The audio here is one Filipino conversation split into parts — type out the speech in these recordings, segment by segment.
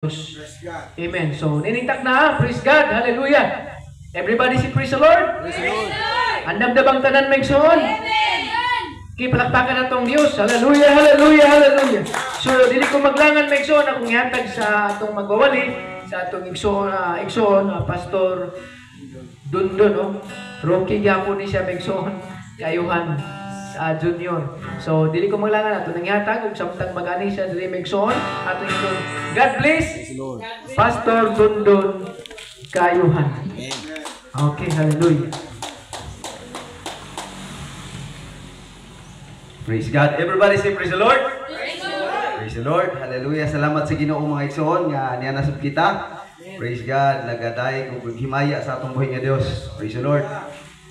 Amen. So, niningtak na. Praise God. Hallelujah. Everybody say praise the Lord. Praise the Lord. Andam na bang tanan megsoon? Amen. Kipalakpakan na tong Diyos. Hallelujah, hallelujah, hallelujah. So, dili ko maglangan megsoon akong ihatag sa atong magwawali, sa atong igsoon, Pastor Dundon, no? Rocky gyapon ni siya megsoon, kayuhan Junior. So, dili ko maglangan ato nang ihatag ug samtang magani siya dili megsoon ato igsoon. God bless. Pastor Dundon kayuhan. Okay, hallelujah. Praise God. Everybody say praise the Lord. Praise the Lord. Praise the Lord. Hallelujah. Salamat sa Ginoo mga igsoon nga niya nasud kita. Praise God. Nagaday kung himaya sa atong buhay nga Dios. Praise the Lord.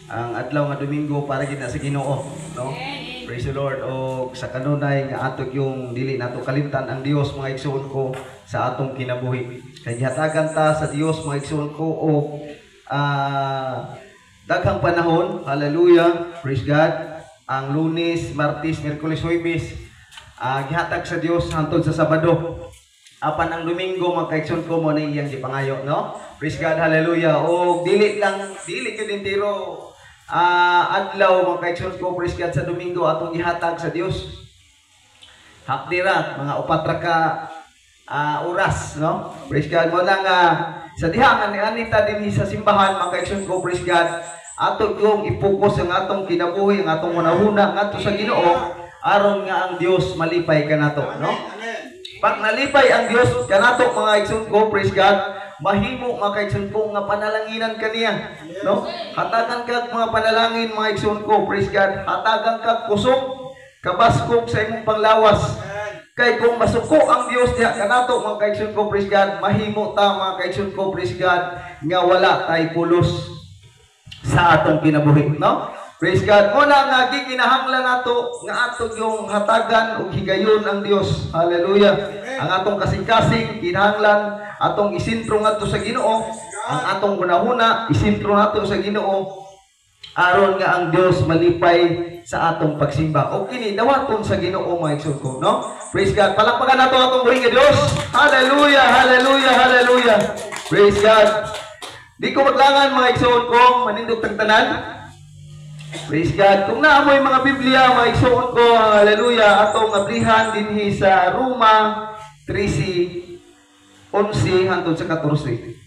Ang adlaw nga Domingo para gid na sa Ginoo, no? Praise the Lord. O sa kanunay nga atog yung dili nato kalimtan ang Dios mga igsoon ko sa atong kinabuhi. Kay hatagan ta sa Dios mga igsoon ko o daghang panahon. Hallelujah. Praise God. Ang Lunes, Martes, Miyerkules, Huwebes, gihatag sa Dios hangtod sa Sabado. Apan ang Domingo mga kaigsoon ko mo na iyang gipangayo, no? Praise God, hallelujah. O dili gyud entero adlaw mga kaigsoon ko, praise God, sa Domingo atong gihatag sa Dios. Hakdira mga upat ra ka oras, no? Praise God mo lang sa diha nga anita dinhi sa simbahan mga kaigsoon ko, praise God. Ato yung ipokus ang atong kinabuhi, ang atong hunahuna ngadto sa Ginoo aron nga ang Dios malipay kanato, no? Pag nalipay ang Dios kanato mga igsoon ko, praise God, mahimo mga kaigsoon ko nga panalanginan kaniya, no? Hatagan kag mga panalangin mga igsoon ko, praise God, hatagan kag kusog, kabaskog sa imong panglawas. Kay kung masuko ang Dios diha kanato mga kaigsoon ko, praise God, mahimo ta mga kaigsoon ko, praise God, nga wala tay pulos sa atong kinabuhi, no? Praise God. Muna nga gikinahanglan nato nga ato yung hatagan ug higayon ang Dios. Hallelujah. Ang atong kasing-kasing kinahanglan atong isentro ngadto sa Ginoo, ang atong hunahuna isentro nato sa Ginoo aron nga ang Dios malipay sa atong pagsimba. O kini dawaton sa Ginoo mga igsoon ko, no? Praise God. Palakpakan nato atong buhi nga Dios. Hallelujah, hallelujah, hallelujah. Praise God. Di ko maglangan mga igsoon ko, manindog tagtanan. Praise God. Kung naamoy mga Biblia, mga igsoon ko, hallelujah, atong ablihan dinhi sa Roma 13:11 hangtod sa 14.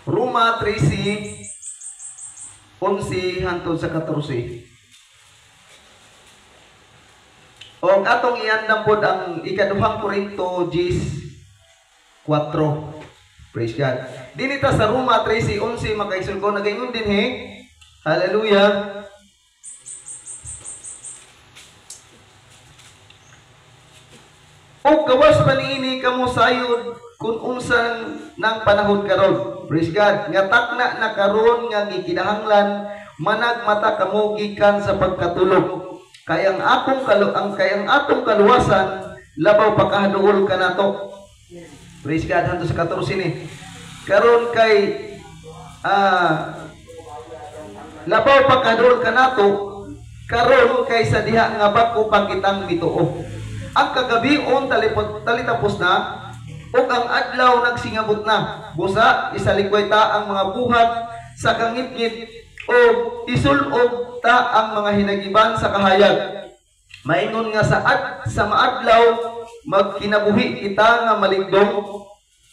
Roma 13:11 hangtod sa 14. O atong iandam pod ang ikaduhang Korinto 10:4. Praise God. Dinita sa Roma 13:11 makaigsoon ko nagaingon din he. Hallelujah. O gawas pa niini kamo sayod kung unsan nang panahon karon. Praise God. Nga takna na karon nga gikinahanglan managmata kamo gikan sa pagkatulog. Kay ang atong kaluwasan labaw pakahaduol kanato. Praise God, hanto sa 14 ni. Karon kay labaw pagkadol kanato, karon kay sa diha nga bako pa kitang mituo. Ang kagabion talitapos na, ug ang adlaw nagsingabot na. Busa isalikway ta ang mga buhat sa kangitngit o isulog ta ang mga hinagiban sa kahayag. Maingon nga sa maadlaw magkinabuhi kita nga maligdong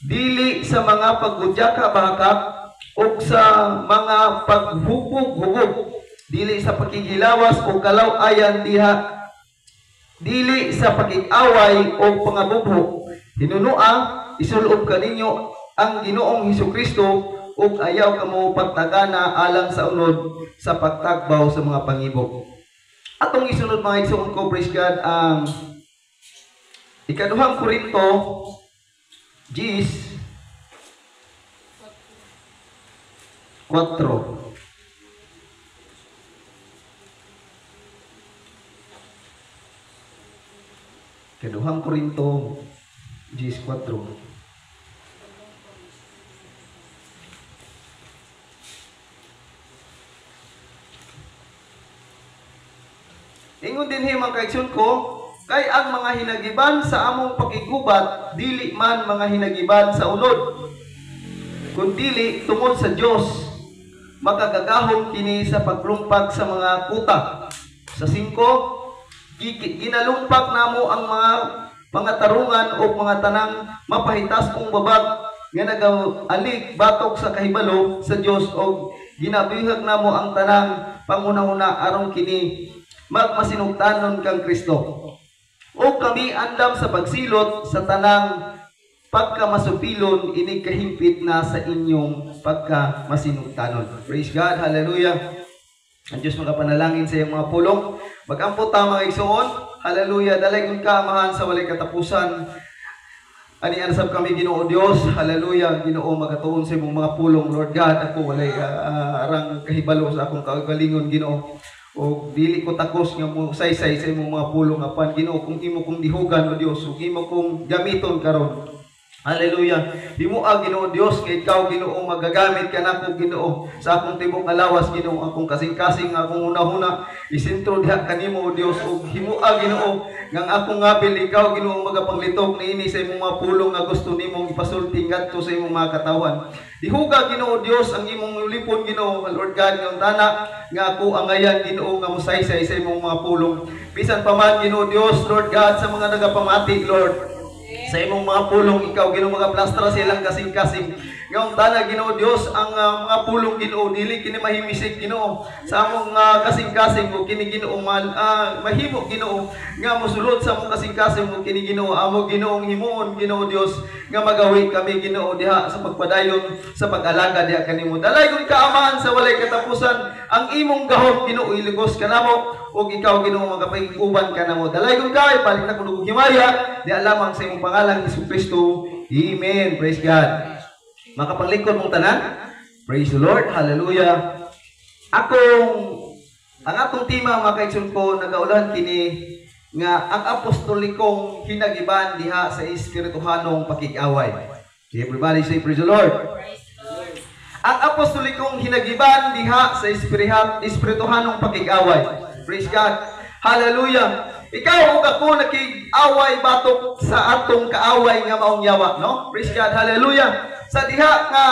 dili sa mga paggudya bahakak o sa mga paghubog-hubog, dili sa pagkigilawas o kalaw-ayan diha, dili sa pag-away o pangabubho. Hinunua isulob kaninyo ang Ginoong Hesukristo ug ayaw kamo pagtagana alang sa unod sa pagtagbaw sa mga pangibok. Atong isunod mga igsoon ko, praise God, ang ikaduhang Korinto 10:4. Ikaduhang Korinto 10:4. Ingon din mga kaigsoon ko, Kay ang mga hinagiban sa among pakigubat dili man mga hinagiban sa unod, kundi tungod sa Dios. Makagagahom kini sa paglumpag sa mga kuta. Sa 5, ginalumpak namo ang mga tarungan o mga tanang mapahitas kong babag nga nagalig batok sa kahibalo sa Dios, o ginabihag namo ang tanang pangunahuna aron kini magmasinugtanon kang Kristo. O kami andam sa pagsilot sa tanang pagkamasupilon, ini kahimpit na sa inyong pagkamasinugtanon. Praise God, hallelujah. Ang Diyos makapanalangin sa iyong mga pulong. Mag-ampot ta mga igsoon, hallelujah. Dalay kong kaamahan sa walay katapusan. Ani ansab kami Ginoo Dios, hallelujah. Ginoo magatuon sa imong mga pulong, Lord God. Ako walay arang kahibalo sa akong kaugalingon, Ginoo. O dili ko takos nga mo saysay sa imong mga pulong apan Ginoo, kung imo kong dihugan o Dios, ug imo kong gamiton karon. Hallelujah. Himoa Ginoo Dios nga ikaw Ginoo magagamit kanako Ginoo sa akong tibok alawas Ginoo, akong kasing-kasing nga akong una-una isentro diha kanimo o Dios, ug himoa Ginoo nga akong ngabil ikaw Ginoo magapanglitok niini sa imong mga pulong nga gusto nimong ipasulti ngadto sa imong mga katawan. Dihuga Ginoo Dios ang imong lipon Ginoo, Lord God, nga tana nga ako angayan Ginoo nga mosaysay sa imong mga pulong. Bisan pa man Ginoo Dios, Lord God, sa mga nagapamati Lord, sa imong mga pulong ikaw Ginoo magaplastra silang kasing-kasing. Ngayong tana Ginoo Dios ang mga pulong Ginoo dili kini mahimisik Ginoo sa among kasing-kasing, o kini Ginoo mahimo Ginoo nga mosulod sa among kasing-kasing, o kini Ginoo amo Ginoong himuon Ginoo Dios nga magawi kami Ginoo diha sa pagpadayon sa pag-alaga diha kanimo. Dalay kun kaamahan sa walay katapusan ang imong gahom Ginoo iligos kanamo, ug ikaw Ginoo magapayuban kanamo. Dalay kun kay balik na kuno himaya di lamang sa imong pangalan Hesus Kristo. Amen. Praise God. Makapanglingkod mong tanan. Praise the Lord. Hallelujah. Ang atong tema mga kaigsoon ko nagaulan kini nga ang apostolikong hinagiban diha sa espirituhanong pakig-away. Everybody say praise the Lord. Ang apostolikong hinagiban diha sa espirituhanong pakig-away. Praise God. Hallelujah. Ikaw ug ako nakig-away batok sa atong kaaway nga maong yawa, no? Praise God. Hallelujah. Sa diha nga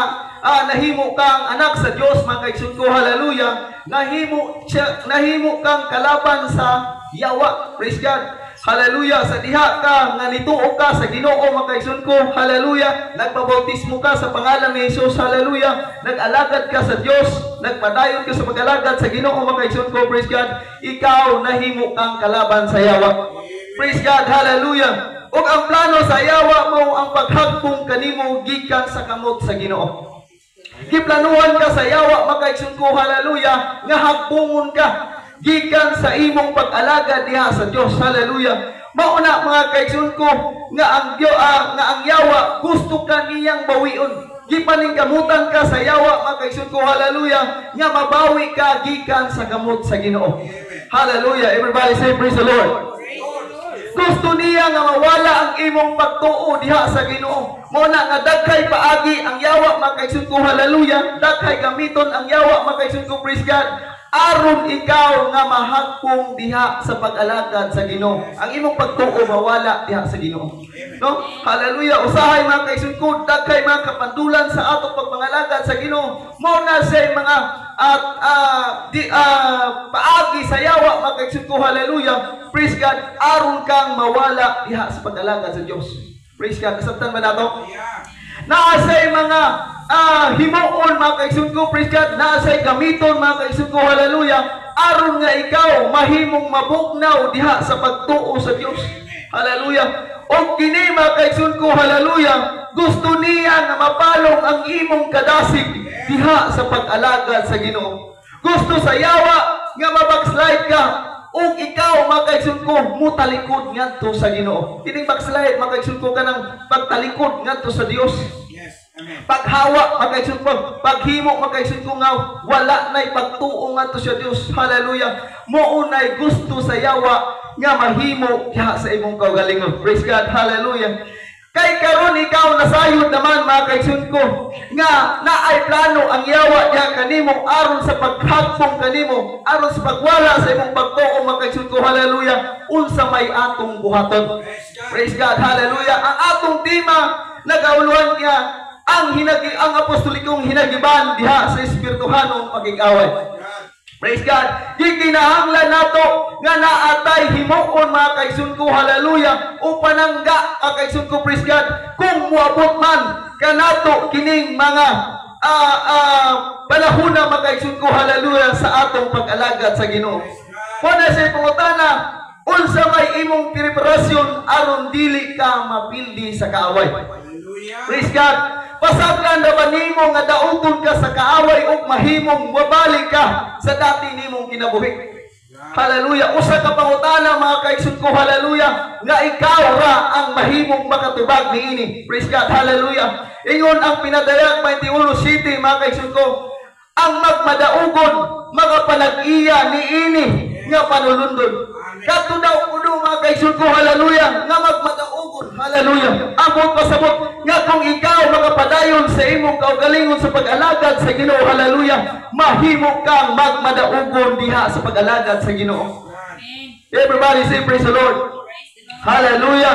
nahimo kang anak sa Dios mga kaigsoon ko, hallelujah. Nahimo kang kalaban sa yawa. Praise God. Hallelujah. Sa diha ka nga nituo ka sa Ginoo mga kaigsoon ko, hallelujah. Nagpabautismo ka sa pangalan ni Jesus, hallelujah. Nag-alagad ka sa Dios, nagpadayon ka sa pag-alagad sa Ginoo mga kaigsoon ko, praise God. Ikaw nahimo kang kalaban sa yawa. Praise God, hallelujah. Ug ang plano sa yawa mo ang paghagpong kanimo gikan sa kamot sa Ginoo. Giplanuhan ka sa yawa mga kaigsoon ko, hallelujah, nga hagpungon ka gikan sa imong pag-alaga diha sa Dios, hallelujah. Mao na mga kaigsoon ko nga ang yawa gusto ka niyang bawion. Gipaningkamutan ka sa yawa mga kaigsoon ko, hallelujah, nga mabawi ka gikan sa kamot sa Ginoo. Hallelujah. Everybody say praise the Lord. Gusto niya nga mawala ang imong pagtuo diha sa Ginoo. Mo na nga daghay paagi ang yawa mga kaigsoon ko, hallelujah. Daghay gamiton ang yawa mga kaigsoon ko, praise God. Aron ikaw nga mahagpong diha sa pag-alagad sa Ginoo. Ang imong pagtuo mawala diha sa Ginoo. No? Hallelujah. Usahay mga kaigsoon ko, daghay mga kapandulan sa atong pagpangalagad sa Ginoo. Mo na say mga paagi sa yawa mga kaigsoon ko, hallelujah. Praise God. Aron kang mawala diha sa pag-alagad sa Dios. Praise God. Kasabtan ba nato? Naasay mga himuon mga kaigsoon ko, praise God. Naasay gamiton mga kaigsoon ko, hallelujah. Aron nga ikaw mahimong mabugnaw diha sa pagtuo sa Dios. Hallelujah. O kini mga kaigsoon ko, hallelujah, gusto niya nga mapalong ang imong kadasig diha sa pag-alagad sa Ginoo. Gusto sa yawa nga mabackslide ka, ug ikaw mga kaigsoon ko mutalikod ngadto sa Ginoo. Kining backslide mga kaigsoon ko kanang pagtalikod ngadto sa Dios. Yes, amen. Paghawa mga kaigsoon ko, paghimo mga kaigsoon ko nga wala nay pagtuo ngadto sa Dios. Hallelujah. Mao nay gusto sa yawa nga mahimo diha sa imong kaugalingon. Praise God. Hallelujah. Kay karon ikaw nasayod naman mga kaigsoon ko nga naay plano ang yawa niya kanimo aron sa paghagbong kanimo, aron sa pagwala sa imong pagtuo mga kaigsoon ko. Hallelujah. Unsa may atong buhaton. Praise God. Hallelujah. Ang atong tema nagauluhan niya ang apostolikong hinagiban diha sa espirituhanong pagig-away. Praise God. Gikinahanglan nato nga naatay himuon mga kaigsoon ko. Hallelujah. O panangga ang kaigsoon ko. Praise God. Kung muabot man kanato kining mga panahon na mga kaigsoon ko. Hallelujah. Sa atong pag-alagad sa Ginoo. Kuna sa pangutana, unsa may imong preparasyon aron dili ka mapildi sa kaaway. Praise God. Pasagdan na ba nimo nga dauton ka sa kaaway ug mahimong mabalik ka sa dati nimong kinabuhi. Hallelujah. Usa ka pangutana mga kaigsoon ko. Hallelujah. Nga ikaw ra ang mahimong makatubag niini. Praise God. Hallelujah. Ingon ang pinadayag 21 City mga kaigsoon ko. Ang magmadaugon magapanag-iya niini nga panulundon. Kato daw kuno mga kaigsoon ko. Hallelujah. Nga magmadaugon. Hallelujah. Amot pasabot nga kung ikaw magapadayon sa imong kaugalingon sa pag-alagad sa Ginoo. Hallelujah. Mahimo kang magmadaugon diha sa pag-alagad sa Ginoo. Everybody say praise the Lord. Hallelujah.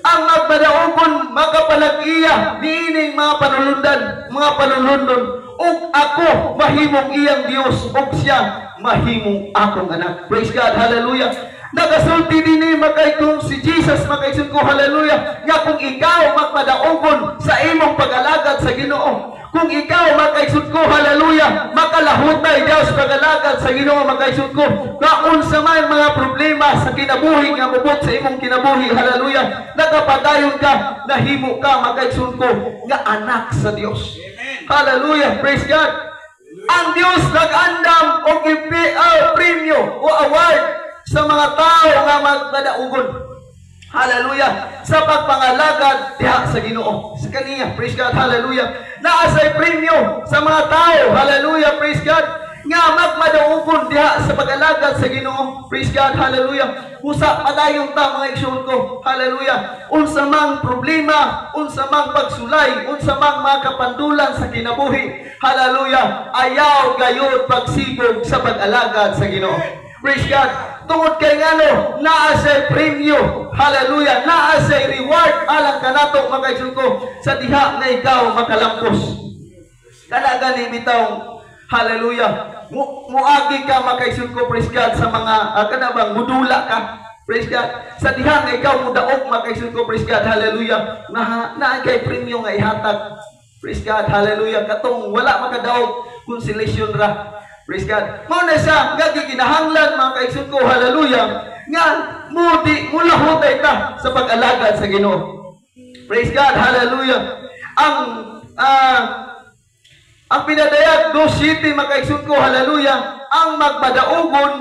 Ang magmadaugon magapanag-iya niining mga panulundan, mga panulundon. Ug ako mahimong iyang Dios ug siya mahimong akong anak. Praise God. Hallelujah. Nagasulti din makaitong si Jesus makaigsoon ko. Hallelujah. Nga kung ikaw magmadaugon sa imong pag-alagad sa Ginoo, kung ikaw makaigsoon ko. Hallelujah. Makalahutay Dios pag-alagad sa Ginoo makaigsoon ko. Nga unsa man mga problema sa kinabuhi nga mubot sa imong kinabuhi. Hallelujah. Nagapadayon ka, nahimo ka makaigsoon ko nga anak sa Dios. Hallelujah. Praise God. Ang Dios nag-andam og premyo o award sa mga tao nga magmadaugon. Hallelujah. Sa pagpangalagad diha sa Ginoo. Sa kaniya. Praise God. Hallelujah. Naasay premyo sa mga tao. Hallelujah. Praise God. Nga magmadaugon diha sa pag-alagad sa Ginoo. Praise God. Hallelujah. Usa padayon ta mga igsoon ko. Hallelujah. Unsa mang problema, unsa mang pagsulay, unsa mang mga kapandulan sa kinabuhi. Hallelujah. Ayaw gayud pagsibog sa pag-alagad sa Ginoo. Praise God. Tungod kay ngano naa say premyo. Hallelujah. Naa say reward alang kanato mga igsoon ko sa diha nga ikaw makalampos. Kana gani bitaw. Hallelujah. Muagi ka mga igsoon ko. Praise God. Sa mga kana bang mudula ka. Praise God. Sa diha nga ikaw mudaog mga igsoon ko. Praise God. Hallelujah. Naa kay premyo nga ihatag. Praise God. Hallelujah. Katong wala makadaog consolation ra. Praise God. Muna siya, nga giginahanglan mga kaigsoon ko. Hallelujah. Nga mulahutay ta sa pag-alagad sa Ginoo. Praise God. Hallelujah. Ang pinadayag 2 City mga kaigsoon ko. Hallelujah. Ang magmadaugon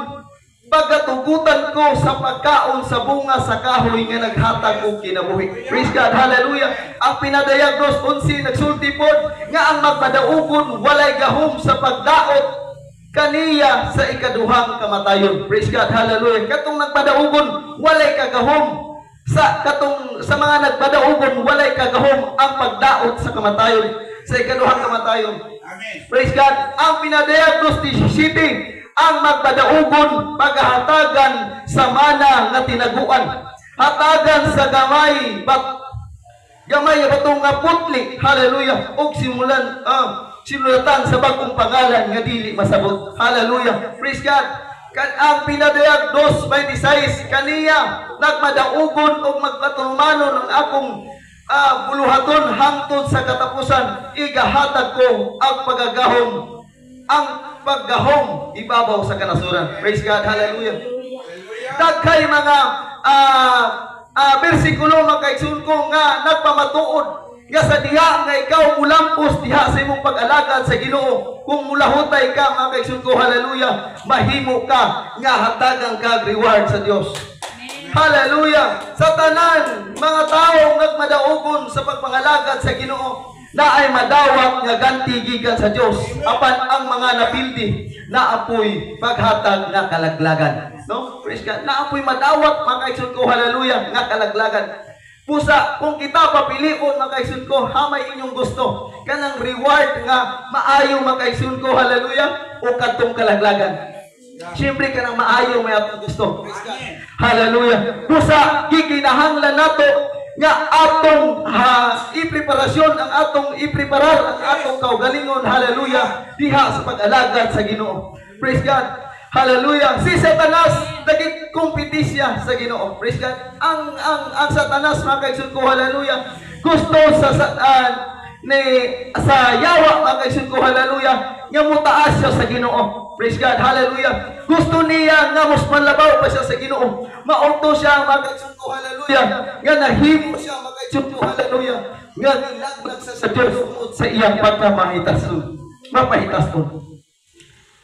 pagatugutan ko sa pagkaon sa bunga sa kahoy nga naghatag og kinabuhi. Praise God. Hallelujah. Ang pinadayag 2:11 nagsulti pod nga ang magmadaugon walay gahom sa pagdaot kaniya sa ikaduhang kamatayon. Praise God. Hallelujah. Katong nagpadaugon walay kagahom sa mga nagpadaugon walay kagahom ang pagdaot sa kamatayon, sa ikaduhang kamatayon. Amen. Praise God. Ang pinadayag 2:17 ang magpadaugon paghahatagan sa mana nga tinaguan, hatagan sa gamay batong nga putli. Hallelujah. Og simulatan sa bagong pangalan nga dili masabot. Hallelujah. Praise God. Ang pinadayag 2:26 kaniya nagmadaugon og magpatumanon ang akong buluhaton hangtod sa katapusan, igahatag ko ang paggahom ibabaw sa kanasuran. Praise God. Hallelujah. Dagkay mga bersikulo mga kaigsoon ko nga nagpamatuod nga sa diha nga ikaw mulampos diha sa imong pag-alagad sa Ginoo. Kung mulahutay ka mga kaigsoon ko. Hallelujah. Mahimo ka nga hatagang kag reward sa Dios. Hallelujah. Sa tanan mga tawo nagmadaugon sa pagpangalagad sa Ginoo, na ay madawat nga ganti gikan sa Dios. Apan ang mga napildi naapoy paghatag nga kalaglagan. No? Praise God. Naapoy madawat mga kaigsoon ko. Hallelujah. Nga kalaglagan. Pusa, kung kita papilion, makaigsoon ko, hamay inyong gusto. Kanang reward nga maayo makaigsoon ko, hallelujah, o katong kalaglagan. Siyempre ka nang maayo may atong gusto. Hallelujah. Pusa, gikinahanglan nato nga atong ipreparasyon, ang atong ipreparar, ang atong kaugalingon, hallelujah, diha sa pag-alagad sa Ginoo. Praise God. Hallelujah. Si Satanas naging kompetisya sa Ginoo. Praise God. Ang Satanas, mga kaigsoon ko, hallelujah, gusto sa yawa, mga kaigsoon ko, hallelujah, nga mutaas siya sa Ginoo. Praise God. Hallelujah. Gusto niya nga mas manlabaw pa siya sa Ginoo. Mauto siya, mga kaigsoon ko, hallelujah, nga nahimo siya, mga kaigsoon ko, hallelujah, nga nilaglag sa Diyos sa iyang pagkamahitason. Mapahitason.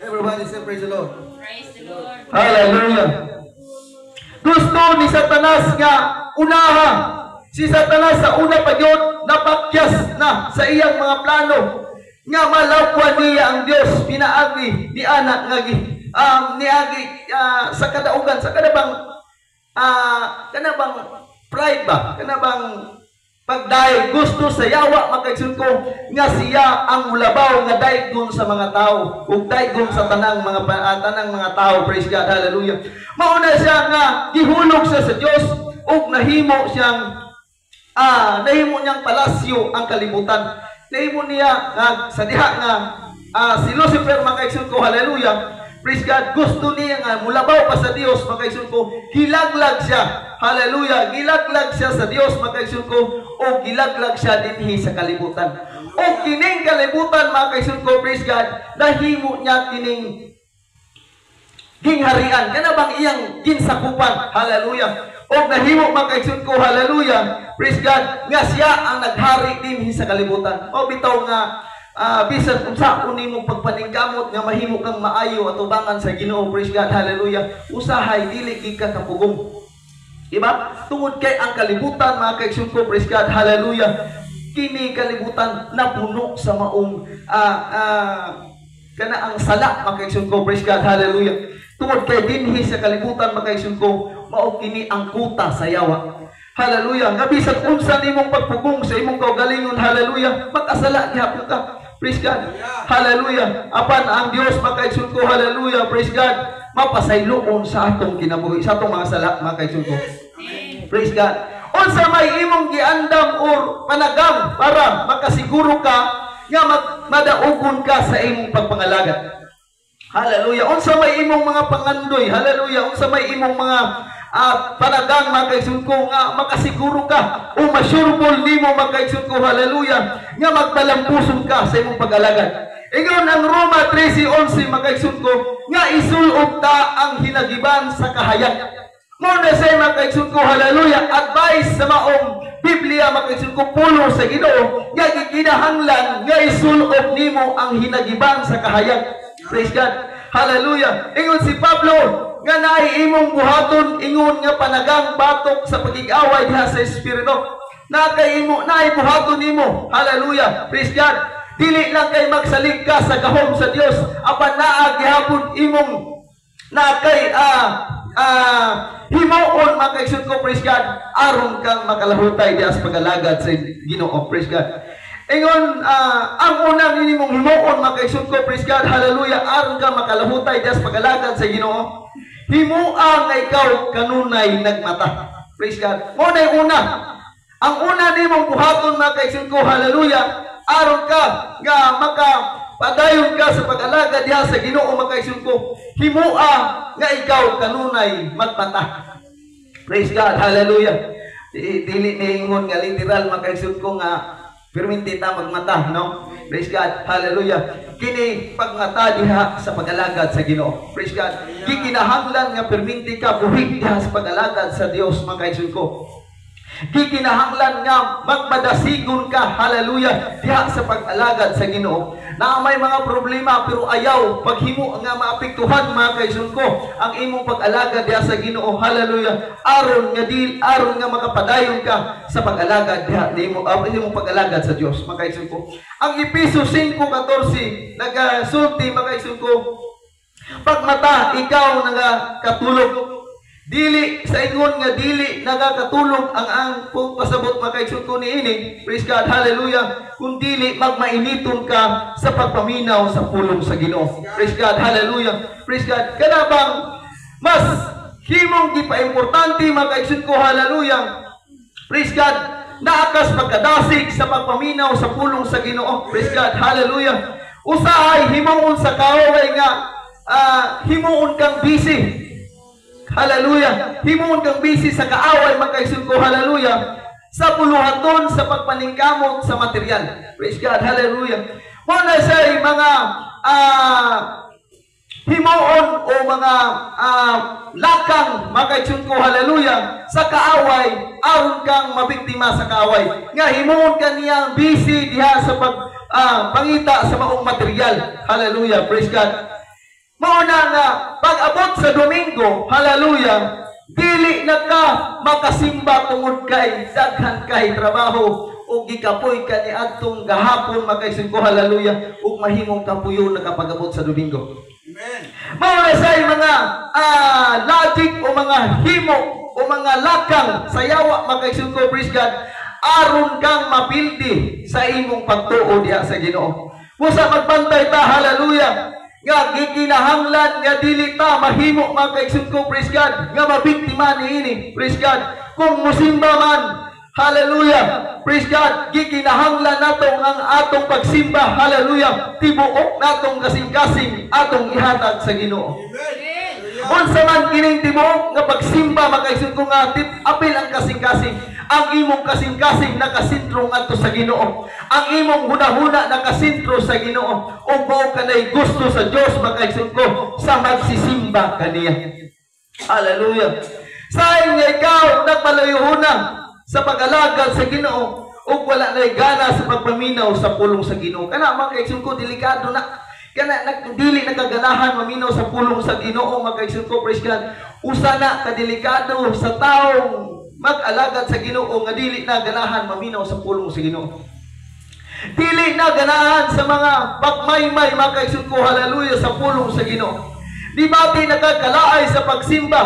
Everybody say praise the Lord. Praise the Lord. Hallelujah. Gusto ni Satanas nga unaha. Si Satanas sa una pa yun, napakyas na sa iyang mga plano nga malawwan niya ang Diyos, pinaagi ni anak ngagi niagi sa kadaugan, sa kanabang pride ba, kanabang pagdayeg gusto sa yawa, makaigsoon ko, nga siya ang mulabaw nga daygon sa mga tao ug daygon sa tanang mga tao. Praise God. Hallelujah. Mauna siya nga gihulog siya sa Dios ug nahimo niyang palasyo ang kalibutan. Nahimo niya sa diha nga si Lucifer, makaigsoon ko, hallelujah. Praise God. Gusto niya nga mulabaw pa sa Dios, makaigsoon ko, gilaglag siya. Hallelujah. Gilaglag siya sa Dios, makaigsoon ko, o gilaglag siya dinhi sa kalibutan. O kining kalibutan, makaigsoon ko, praise God, nahimo niya kining gingharian. Kana bang iyang ginsakupan. Hallelujah. O nahimo, makaigsoon ko, hallelujah, praise God, nga siya ang naghari dinhi sa kalibutan. O bitaw nga bisan unsa unimong pagpaningkamot nga mahimo kang maayo at ubangan sa Ginoo. Praise God. Hallelujah. Usahay dili ka kapugong. Diba? Tungod kay ang kalibutan, mga kaigsoon ko, praise God. Hallelujah. Kini kalibutan napuno sa maong kana ang sala, mga kaigsoon ko, praise God. Hallelujah. Tungod kay dinhi sa kalibutan, mga kaigsoon ko, mao kini ang kuta sa yawa. Hallelujah. Nga bisan unsa nimong pagpugong sa imong kaugalingon, hallelujah, makasala gihapon ka. Praise God. Hallelujah. Apan ang Dios, makaigsoon ko, hallelujah, praise God, mapasayloon sa atong kinabuhi, sa atong mga sala, makaigsoon ko. Praise God. Unsa may imong giandam or panagam para makasiguro ka nga madaugon ka sa imong pagpangalagad. Hallelujah. Unsa may imong mga pangandoy, hallelujah. Unsa may imong mga panagang, makaigsoon ko, nga makasiguro ka o masyurbol nimo, makaigsoon ko, hallelujah, nga magbalampuson ka sa imong pag-alagad. Ingon ang Roma 13:11, makaigsoon ko, nga isulod ta ang hinagiban sa kahayag. Muna say, makaigsoon ko, hallelujah, advice sa maong Biblia, makaigsoon ko, pulo sa Ginoo, nga gikinahanglan nga isulod nimo ang hinagiban sa kahayag. Praise God. Hallelujah. Ingon si Pablo nga naay imong buhaton, ingon nga panagang batok sa pagig-away diha sa espiritu. Naay buhaton nimo. Hallelujah. Praise God. Dili lang kay magsalig ka sa gahom sa Dios, apan naa gihapon imong nakay himuon, makaigsoon ko, praise God, aron kang makalahutay diha sa pag-alagad sa Ginoo. Praise God. Ingon, ang unang inimong himuon, makaigsoon ko, praise God, hallelujah, aron ka makalahutay diha sa pag-alagad sa Ginoo, himua nga ikaw kanunay nagmata. Praise God. Mo na una. Ang una nimong buhaton, makaigsoon ko, hallelujah, aron ka nga makapadayon ka sa pag-alagad diha sa Ginoo, makaigsoon ko, himua nga ikaw kanunay magmata. Praise God. Hallelujah. Dili niingon nga literal, makaigsoon ko, nga perminti ta magmata, no? Praise God. Hallelujah. Kini pagmata diha sa pag-alagad sa Ginoo. Praise God. Gikinahanglan nga perminti ka buhi diha sa pag-alagad sa Dios, makaigsoon ko. Gikinahanglan nga magmadasigon ka, hallelujah, diha sa pag-alagad sa Ginoo. Na may mga problema pero ayaw paghimo nga maapektuhan, mga kaigsoon ko, ang imong pag-alagad diha sa Ginoo, hallelujah, aron nga makapadayon ka sa pag-alagad diha imong pag-alagad sa Dios, mga kaigsoon ko. Ang Efesos 5:14 nagasulti, mga kaigsoon ko, pagmata ikaw nagakatulog. Dili sa ingon nga dili nagakatulog ang pasabot makaigsoon ko niini, praise God, hallelujah, kung dili magmainiton ka sa pagpaminaw sa pulong sa Ginoo. Praise God, hallelujah, praise God. Kana bang mas himong gipa-importante makaigsoon ko, hallelujah, praise God, naakas pagkadasig sa pagpaminaw sa pulong sa Ginoo. Praise God, hallelujah. Usahay himuon sa kaaway nga himuon kang busy. Hallelujah. Himuon kang busy sa kaaway makaigsoon ko, hallelujah, sa puluhaton sa pagpaningkamot sa material. Praise God, hallelujah. Mo na say mga himuon o mga lakang makaigsoon ko, hallelujah, sa kaaway aron kang mabiktima sa kaaway. Nga himuon ka niya busy diha sa pangita sa maong material. Hallelujah, praise God. Mauna nga, pag-abot sa Domingo, hallelujah, dili na ka makasimba tungod kay daghan kay trabaho o gikapoy ka ni adtong gahapon makaigsoon ko, hallelujah, ug mahimong kapuyo na kapag abot sa Domingo. Amen. Mauna say mga logic o mga himo o mga lakang sa yawa makaigsoon ko, praise God, aron kang mapildi sa imong pagtuo diha sa Ginoo. Busa magbantay ta, hallelujah, nga gikinahanglan nga dili ta mahimo makaigsoon ko, praise God, nga mabiktima niini, praise God. Kung musimba man, hallelujah, praise God, gikinahanglan nato ang atong pagsimba, hallelujah, tibuok natong kasing-kasing atong ihatag sa Ginoo. Unsa man kining tibuok nga pagsimba makaigsoon ko nga apil ang kasing-kasing. Ang imong kasing-kasing nakasintro ngadto sa Ginoo. Ang imong hunahuna nakasintro sa Ginoo. Ug mao kanay gusto sa Dios makaigsoon ko sa magsisimba kaniya. Hallelujah. Sayang nga ikaw nagpalayuhuna sa pag-alagad sa Ginoo ug wala nay gana sa pagpaminaw sa pulong sa Ginoo. Kana makaigsoon ko delikado na. Kana dili nakaganahan maminaw sa pulong sa Ginoo makaigsoon ko, praise God. Usa na kadelikado sa taong mag-alagad sa Ginoo nga dili na ganahan maminaw sa pulong sa Ginoo. Dili na ganahan sa mga pagmaymay makaigsoon ko, hallelujah, sa pulong sa Ginoo. Di bati nakakalaay sa pagsimba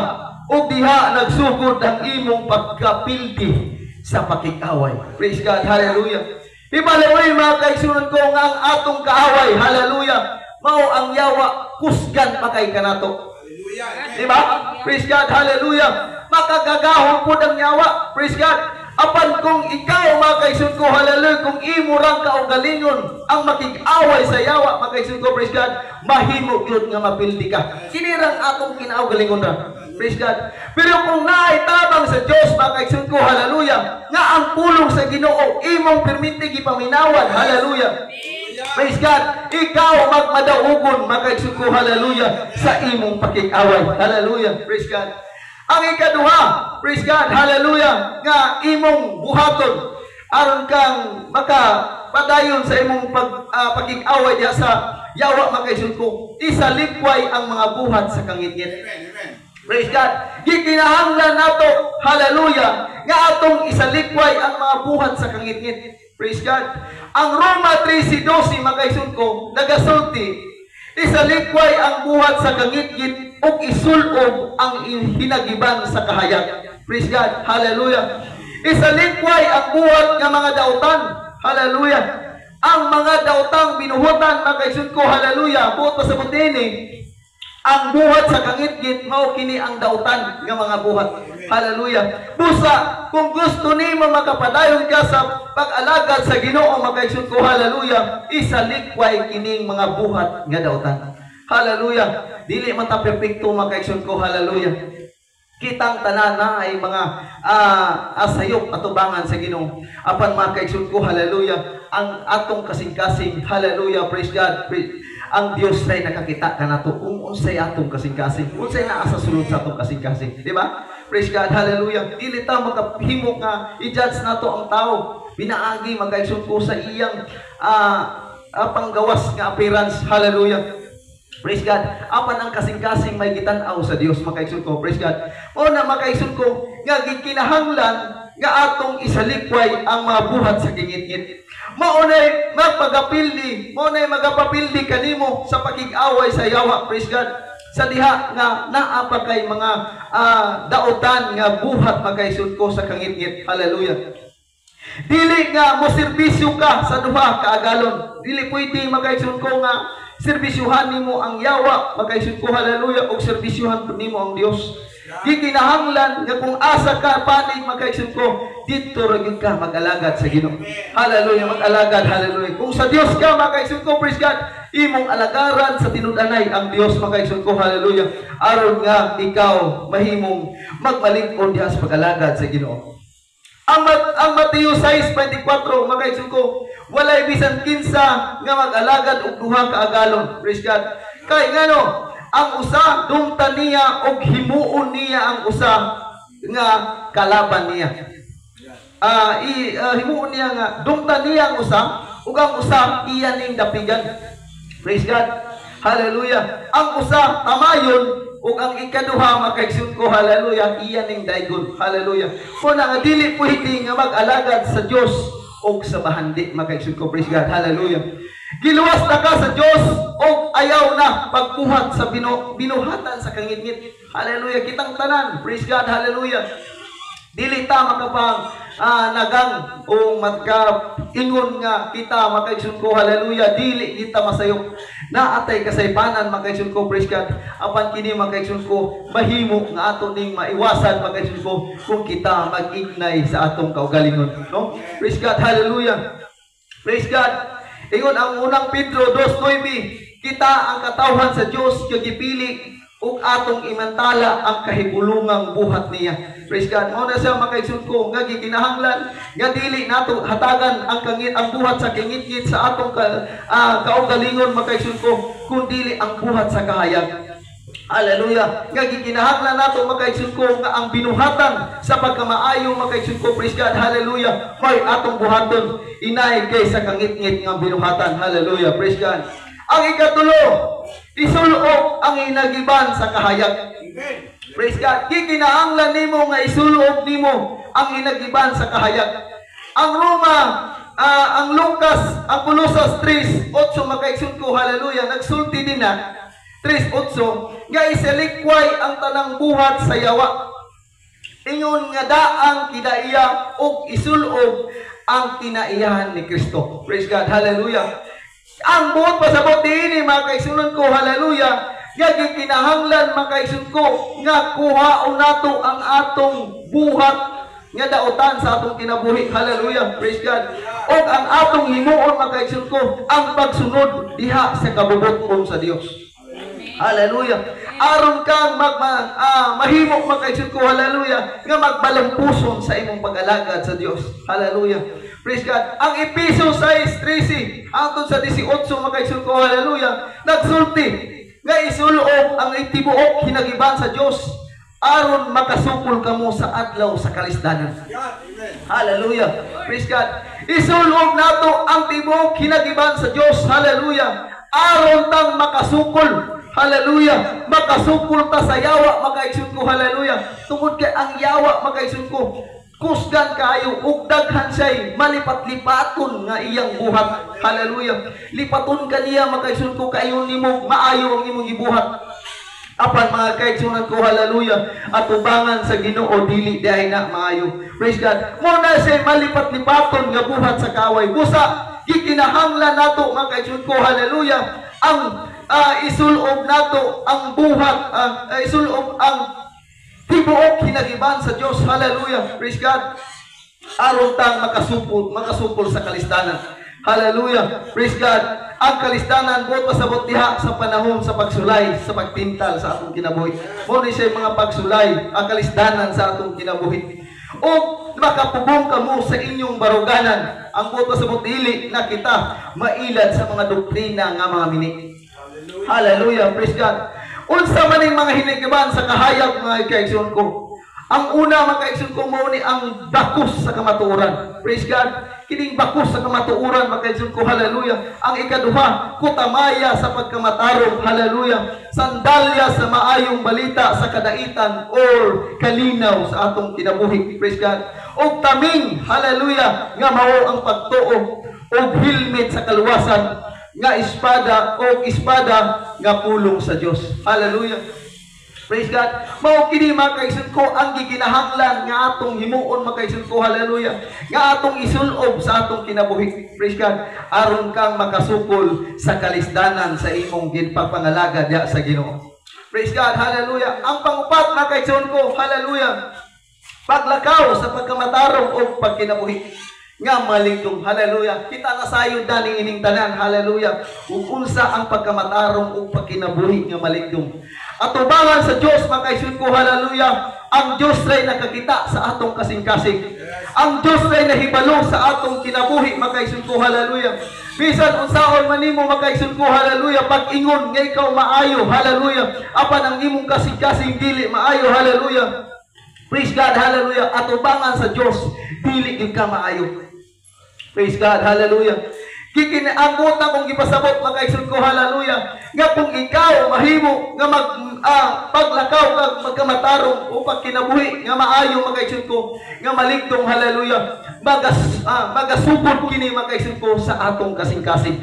o diha nagsugod ang imong pagkapildi sa pakikaway. Praise God, hallelujah. Ibalaway makaigsoon ko nga ang atong kaaway, hallelujah, mao ang yawa kusgan makay kanato. Hallelujah. Diba? Praise God, hallelujah. Makagagahon po ng yawa, praise God. Apan kung ikaw makaigsoon ko, hallelujah, kung imo rang kaugalingon ang makig-away sa yawa makaigsoon ko, praise God, mahimo gyud nga mapildi ka. Kinirang akong kinaugalingon ra, praise God. Pero kung naitabang sa Dios makaigsoon ko, hallelujah, nga ang pulong sa Ginoo imong permite gipaminawan, hallelujah, praise God, ikaw magmadaugon makaigsoon ko, hallelujah, sa imong pakig-away, hallelujah, praise God. Ang ikaduha, praise God, hallelujah, nga imong buhaton aron kang makapadayon sa imong pagig-away diha sa yawa makaigsoon ko, isalikway ang mga buhat sa kangitngit. Praise God. Gikinahanglan nato, hallelujah, nga atong isalikway ang mga buhat sa kangitngit. Praise God. Ang Roma 3:12 makaigsoon ko nagasulti, isalikway ang buhat sa kangitngit ug isulob ang hinagiban sa kahayag. Praise God. Hallelujah. Isalikway ang buhat nga mga dautan. Hallelujah. Ang mga dautang binuhutan makaigsoon ko, hallelujah, buot pa sa butini. Ang buhat sa kangitngit mao kini ang dautan nga mga buhat. Hallelujah. Busa kung gusto nimo makapadayon ka sa pag-alagad sa Ginoo makaigsoon ko, hallelujah, isalikway kining mga buhat nga dautan. Hallelujah. Dili man ta perpekto makaigsoon ko, hallelujah. Kitang tanan na ay mga asayop atubangan sa Ginoo. Apan makaigsoon ko, hallelujah, ang atong kasing-kasing, hallelujah, praise God. Ang Dios ay nakakita kanato kung unsay atong kasing-kasing, unsay naa sa sulod sa atong kasing-kasing, di ba? Praise God, hallelujah. Dili ta makahimo nga i-judge nato ang tao. Binaagi makaigsoon ko sa iyang panggawas nga appearance, hallelujah. Praise God. Apan ang kasing-kasing may gitan-aw sa Dios makaigsoon ko, praise God. O na makaigsoon ko nga gikinahanglan nga atong isalikway ang mga buhat sa kingit-ngit. Maunay magpagapildi, maunay magapapildi kanimo sa pakig-away sa yawa, praise God. Sa diha nga naa pa kay mga dautan nga buhat makaigsoon ko sa kangit-ngit. Hallelujah. Dili nga mo serbisyo ka sa duha ka agalon. Dili pwede makaigsoon ko nga serbisyuhan nimo ang yawa, makaigsoon ko haleluya, og serbisyuhan pud nimo ang Dios. Di kinahanglan nga kung asa ka panig makaigsoon ko, dito ra gyud ka mag-alagad sa Ginoo. Hallelujah, mag-alagad, hallelujah. Kung sa Dios ka makaigsoon ko, praise God, imong alagaran sa tinud-anay ang Dios makaigsoon ko, hallelujah. Aron nga ikaw mahimong magmalig-on diha sa pag-alagad sa Ginoo. Ang Mateo 6:24 makaigsoon ko, walay bisan kinsa nga mag-alagad og duha ka agalon. Praise God. Kay ngano, ang usa dumta niya og himuon niya ang usa nga kalaban niya. Himuon niya nga dumta niya ang usa ug ang usa iya ning dapigan. Praise God. Hallelujah. Ang usa tamayon ug ang ikaduha makaigsoon ko, hallelujah, iya ning daygon. Hallelujah. Kuna nga dili pwede nga mag-alagad sa Dios og sa bahandi makaigsoon ko, praise God. Hallelujah. Giluwas na ka sa Dios og ayaw na pagbuhat sa binuhatan sa kangitngit. Hallelujah. Kitang tanan, praise God, hallelujah. Dili ta makapang nagang o magka-ingon nga kita makaigsoon ko, hallelujah, dili kita masayok. Naatay kasaypanan makaigsoon ko, praise God. Apan kini makaigsoon ko, mahimo nga ato ning maiwasan makaigsoon ko kung kita mag-ignay sa atong kaugalingon, no? Praise God, hallelujah. Praise God. Ingon ang unang Pedro 2:9, kita ang katawhan sa Dios nga gipili ug atong imantala ang kahigulungang buhat niya. Praise God. Mao na siya makaigsoon ko nga gikinahanglan nga dili nato hatagan ang buhat sa kingit-ngit sa atong kaugalingon makaigsoon ko, kun dili ang buhat sa kahayag. Hallelujah. Nga gikinahanglan nato makaigsoon ko nga ang binuhatan sa pagkamaayo makaigsoon ko, praise God, hallelujah, may atong buhaton inay kay sa kangit-ngit nga binuhatan. Hallelujah, praise God. Ang ikatulo, isulog ang inagiban sa kahayag. Praise God. Gikinahanglan nimo nga isulog nimo ang inagiban sa kahayag. Ang ang Lucas, ang Colosas 3:8 makaigsoon ko, hallelujah, nagsulti din na 3:8 nga isalikway ang tanang buhat sa yawa. Ingon nga daang kidaiya ug isulog ang kinaiyahan ni Kristo. Praise God, hallelujah. Ang buot pasabot dinhi makaigsoon ko, hallelujah, nga gikinahanglan makaigsoon ko nga kuhaon nato ang atong buhat nga daotan sa atong kinabuhi. Hallelujah, praise God. Og ang atong himuon makaigsoon ko ang pagsunod diha sa kabubuton sa Dios. Hallelujah. Aron kang mahimo makaigsoon ko, hallelujah, nga magbalampuson sa imong pag-alagad sa Dios. Hallelujah. Praise God. Ang Efeso 6:13 hangtod sa 18 makaigsoon ko, hallelujah, nagsulti nga isulob ang itibuok hinagiban sa Dios aron makasupol kamo sa adlaw sa kalisdanan. Hallelujah. Praise God. Isulob nato ang tibuok hinagiban sa Dios. Hallelujah. Aron tang makasukol. Hallelujah. Makasukol ta sa yawa makaigsoon ko, hallelujah. Tungod kay ang yawa makaigsoon ko, kusgan kayo ug daghan siya malipat-lipaton nga iyang buhat. Hallelujah. Lipaton kaniya makaigsoon ko kayo nimo maayo ang imong gibuhat. Apan mga kaigsunan ko, hallelujah, atubangan sa Ginoo dili diay na maayo. Praise God. Mo na siya malipat-lipaton nga buhat sa kaway. Busa gikinahanglan nato mga kaigsunan ko, hallelujah, ang isulob nato ang buhat, isulob ang tibuok hinagiban sa Dios. Hallelujah, praise God. Aron tang makasupol sa kalistanan. Hallelujah, praise God. Ang kalistanan buot pasabot diha sa panahon sa pagsulay, sa pagtintal sa atong kinabuhi. Mo ni siya mga pagsulay, ang kalistanan sa atong kinabuhi. O makapugong kamo sa inyong baruganan. Ang buot pasabot dili na kita mailad sa mga doktrina nga mga mini. Hallelujah, praise God. Unsa man ning mga hinigiban sa kahayag mga kaigsoon ko. Ang una mga kaigsoon ko mao ni ang bakos sa kamatuoran. Praise God. Kining bakos sa kamatuoran mga kaigsoon ko, hallelujah. Ang ikaduha, kutamaya sa pagkamatarong, hallelujah. Sandalya sa maayong balita sa kadaitan or kalinaw sa atong kinabuhi. Praise God. Og taming, hallelujah, nga mao ang pagtuo og helmet sa kaluwasan nga espada o espada nga pulong sa Dios. Hallelujah. Praise God. Mao kini mga kaigsoon ko ang giginahanglan nga atong himuon mga kaigsoon ko, hallelujah. Nga atong isulob sa atong kinabuhi. Praise God. Aron kang makasukol sa kalisdanan sa imong ginpagpangalaga diha sa Ginoo. Praise God, hallelujah. Ang pangupat mga kaigsoon ko, hallelujah. Paglakaw sa pagkamatarong o pagkinabuhi nga maligdong, hallelujah. Kita na sayo daning ining tanan, hallelujah. Ug unsa ang pagkamatarong o pagkinabuhi nga maligdong. Atubangan sa Dios mga kaigsoon ko, hallelujah. Ang Dios ray nakakita sa atong kasing-kasing. Ang Dios ray nahibalo sa atong kinabuhi mga kaigsoon ko, hallelujah. Bisan unsaon man nimo mga kaigsoon ko, hallelujah, pag-ingon nga ikaw maayo, hallelujah. Apan ang imong kasing-kasing dili maayo, hallelujah. Praise God, hallelujah. Atubangan sa Dios dili gyud ka maayo. Praise God, hallelujah. Kikinaangot na kung gipasabot mga kaigsoon ko, hallelujah. Nga kung ikaw mahimo nga paglakaw kag magkamatarong o pagkinabuhi nga maayo mga kaigsoon ko, nga maligdong, hallelujah. Magasubod kini mga kaigsoon ko sa atong kasing-kasing.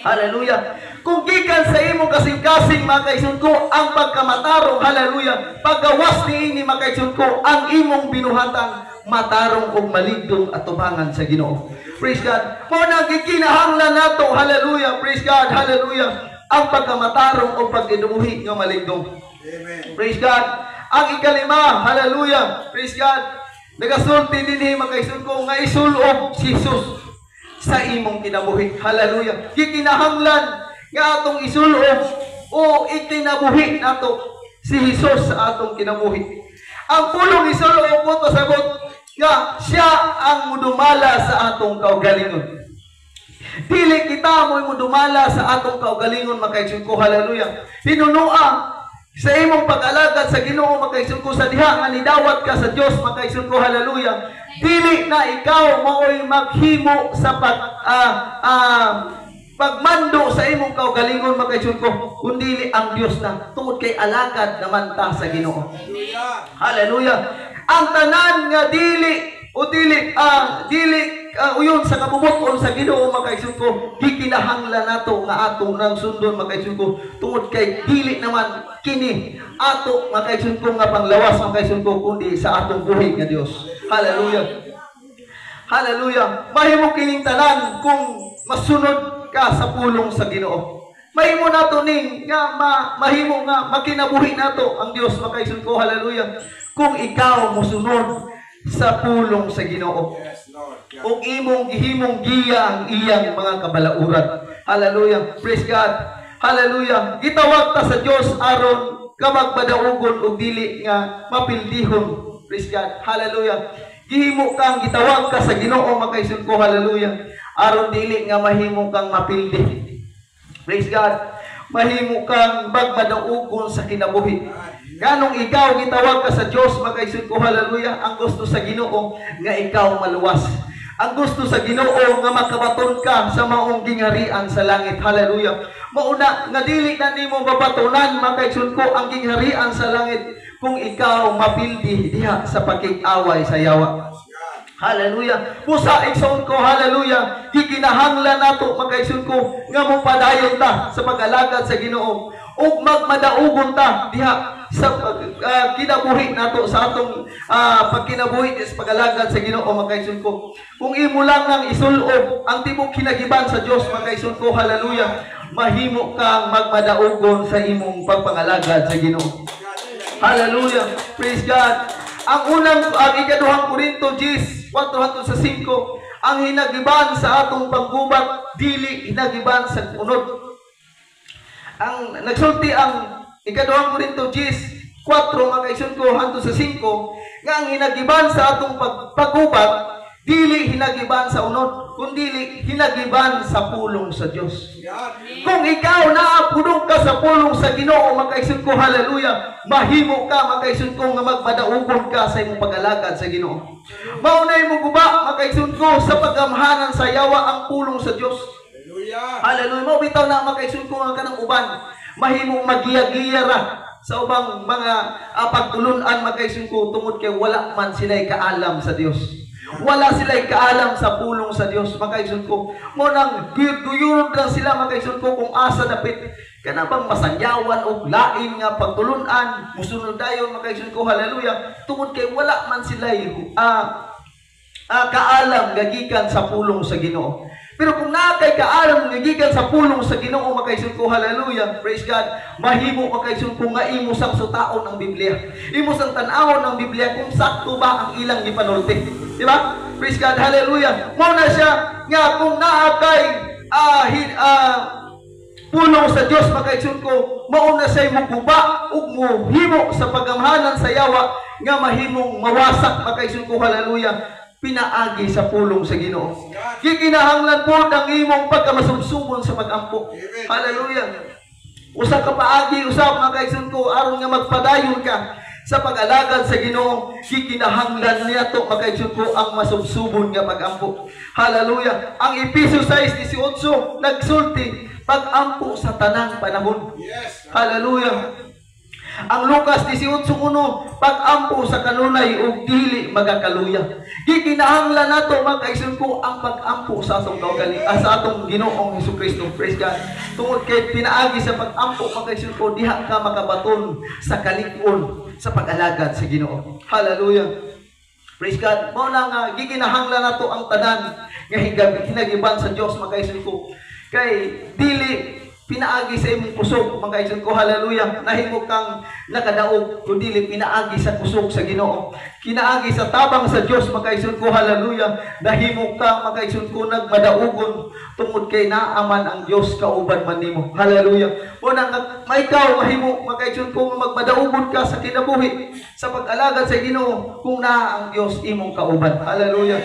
Hallelujah. Kung gikan sa imong kasing-kasing mga kaigsoon ko ang pagkamatarong, hallelujah. Paggawas niini mga kaigsoon ko ang imong binuhatan matarong og maligdong atubangan sa Ginoo. Praise God. Mo nagikinahanglan nato, hallelujah. Praise God, hallelujah. Ang pagkamatarong o pagkinubuhi nga maligdong. Amen. Praise God. Ang ikalima, hallelujah. Praise God. Nagasulti dinhi mga kaigsoon ko nga isulob si Jesus sa imong kinabuhi. Hallelujah. Gikinahanglan nga atong isulob o ikinabuhi nato si Jesus sa atong kinabuhi. Ang pulong isulob mo to sabot nga siya ang mudumala sa atong kaugalingon. Dili kita mo mudumala sa atong kaugalingon mga kaigsoon ko, hallelujah. Hinunua sa imong pag-alagad sa Ginoo mga kaigsoon ko, sa diha nga nidawat ka sa Dios mga kaigsoon ko, hallelujah. Dili na ikaw maoy maghimo sa pagmando sa imong kaugalingon mga kaigsoon ko, kundi ang Dios na tungod kay alagad naman ta sa Ginoo. Hallelujah. Ang tanan nga dili uyon sa kabubuton sa Ginoo mga kaigsoon ko, gikinahanglan nato nga atong nang sundon mga kaigsoon ko, tungod kay dili naman kini ato mga kaigsoon ko nga panglawas mga kaigsoon ko, kundi sa atong buhi nga Dios. Hallelujah. Hallelujah. Mahimo kining tanan kung masunod ka sa pulong sa Ginoo. Mahimo nato ning nga mahimo nga makinabuhi nato ang Dios mga kaigsoon ko, hallelujah. Kung ikaw mosunod sa pulong sa Ginoo. Ug imong gihimong giya ang iyang mga kabalauran. Hallelujah. Praise God. Hallelujah. Gitawag ta sa Dios aron ka magpadaugon ug dili nga mapildihon. Praise God. Hallelujah. Gihimo kang gitawag ka sa Ginoo mga kaigsoon ko, hallelujah. Aron dili nga mahimo kang mapildi. Praise God. Mahimo kang magpadaugon sa kinabuhi. Ganong ikaw gitawag ka sa Dios mga kaigsoon ko, hallelujah. Ang gusto sa Ginoo nga ikaw maluwas. Ang gusto sa Ginoo nga makabaton ka sa maong gingharian sa langit. Hallelujah. Mauna nga dili na nimo babatunan mga kaigsoon ko ang gingharian sa langit kung ikaw mapildi diha sa pakig-away sa yawa. Hallelujah. Pusa igsoon ko, hallelujah. Gikinahanglan nato mga kaigsoon ko nga mopadayon ta sa pag-alagad sa Ginoo ug magmadaugon ta diha sa kinabuhi nato sa atong pagkinabuhi sa pag-alagad sa Ginoo mga kaigsoon ko. Kung imo lang nang isulob ang tibok kinagiban sa Dios mga kaigsoon ko, hallelujah, mahimo kang magmadaugon sa imong pagpangalagad sa Ginoo. Hallelujah. Praise God. Ang ikaduhang Korinto 10:4-5, ang hinagiban sa atong paggubat dili hinagiban sa unod. Ang nagsulti ang ikaduhang Korinto 10:4 mga kaigsoon ko hangtod sa 5 nga ang hinagiban sa atong paggubat dili hinagiban sa unod, kundi hinagiban sa pulong sa Dios. Kung ikaw naapudong ka sa pulong sa Ginoo mga kaigsoon ko, hallelujah, mahimo ka mga kaigsoon ko nga magmadaugon ka sa imong pag-alagad sa Ginoo. Maunay mo guba mga kaigsoon ko sa pagamhanan sa yawa ang pulong sa Dios. Hallelujah. Mao bitaw na mga kaigsoon ko nga kanang uban mahimo magiya-giya ra sa ubang mga pagtulunan mga kaigsoon ko, tungod kay wala man sila'y kaalam sa Dios. Wala sila'y kaalam sa pulong sa Dios mga kaigsoon ko. Mo nang guyod lang sila mga kaigsoon ko kung asa dapit kana bang masangyawan og lain nga pagtulunan musunod dayon mga kaigsoon ko, hallelujah, tungod kay wala man sila kaalam gagikan sa pulong sa Ginoo. Pero kung nakay kaalam gagikan sa pulong sa Ginoo mga kaigsoon ko, hallelujah, praise God, mahimo mga kaigsoon ko nga imo sang sutaon ang Biblia, imo sang tan-awon ang Biblia kung sakto ba ang ilang gipanulti, di ba? Praise God, hallelujah. Mao na siya nga kung naakay pulong sa Dios mga kaigsoon ko, mao na say muguba ug mohimo sa pagamhanan sa yawa nga mahimong mawasak mga kaigsoon ko, hallelujah, pinaagi sa pulong sa Ginoo. Gikinahanglan po ang imong pagkamasubsubon sa pag-ampo, hallelujah. Usa ka paagi usab mga kaigsoon ko aron nga magpadayon ka sa pag-alagad sa Ginoo, gikinahanglan niya to mga kaigsoon ko ang masubsubon nga pag-ampo, hallelujah. Ang Efeso 6:18 nagsulti pag-ampo sa tanang panahon. Yes. Hallelujah. Ang Lucas 18:1 pag-ampo sa kanunay ug dili magakaluya. Gikinahanglan nato mga kaigsoon ko ang pag-ampo sa atong sa atong Ginoong Hesukristo. Praise God. Tungod kay pinaagi sa pag-ampo mga kaigsoon ko, diha ka makabaton sa kalig-on sa pag-alagad sa Ginoo. Hallelujah. Praise God. Mao na nga gikinahanglan nato ang tanan nga hinagiban sa Dios mga kaigsoon ko. Kay dili pinaagi sa imong kusog mga kaigsoon ko, hallelujah, nahimo kang nakadaog kundi pinaagi sa kusog sa Ginoo, kinaagi sa tabang sa Dios mga kaigsoon ko, hallelujah, nahimo kang mga kaigsoon ko nagmadaugon tungod kay naaman ang Dios kauban man nimo, hallelujah. Una nga maikaw mahimo mga kaigsoon ko magmadaugon ka sa kinabuhi sa pag-alagad sa Ginoo kung naa ang Dios imong kauban, hallelujah.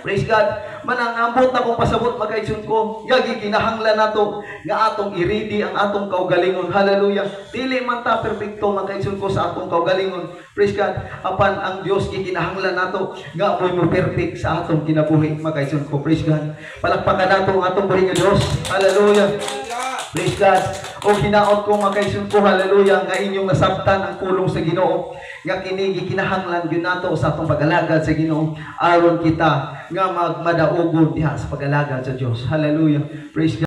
Praise God. Manangambot na kong pasabot mga kaigsoon ko, yagi kinahanglan nato nga atong iridi ang atong kaugalingon, hallelujah. Dili man ta perfecto mga kaigsoon ko sa atong kaugalingon, praise God, apan ang Dios gikinahanglan nato nga amoy mo perfect sa atong kinabuhi mga kaigsoon ko, praise God. Palakpakan nato ang atong buhi nga Dios, hallelujah. Praise God. O hinaot ko mga kaigsoon ko, hallelujah, nga inyong nasabtan ang pulong sa Ginoo, nga kini gikinahanglan gyud nato sa atong pag-alagad sa Ginoo aron kita nga magmadaugon diha sa pag-alagad sa Dios. Hallelujah. Praise God.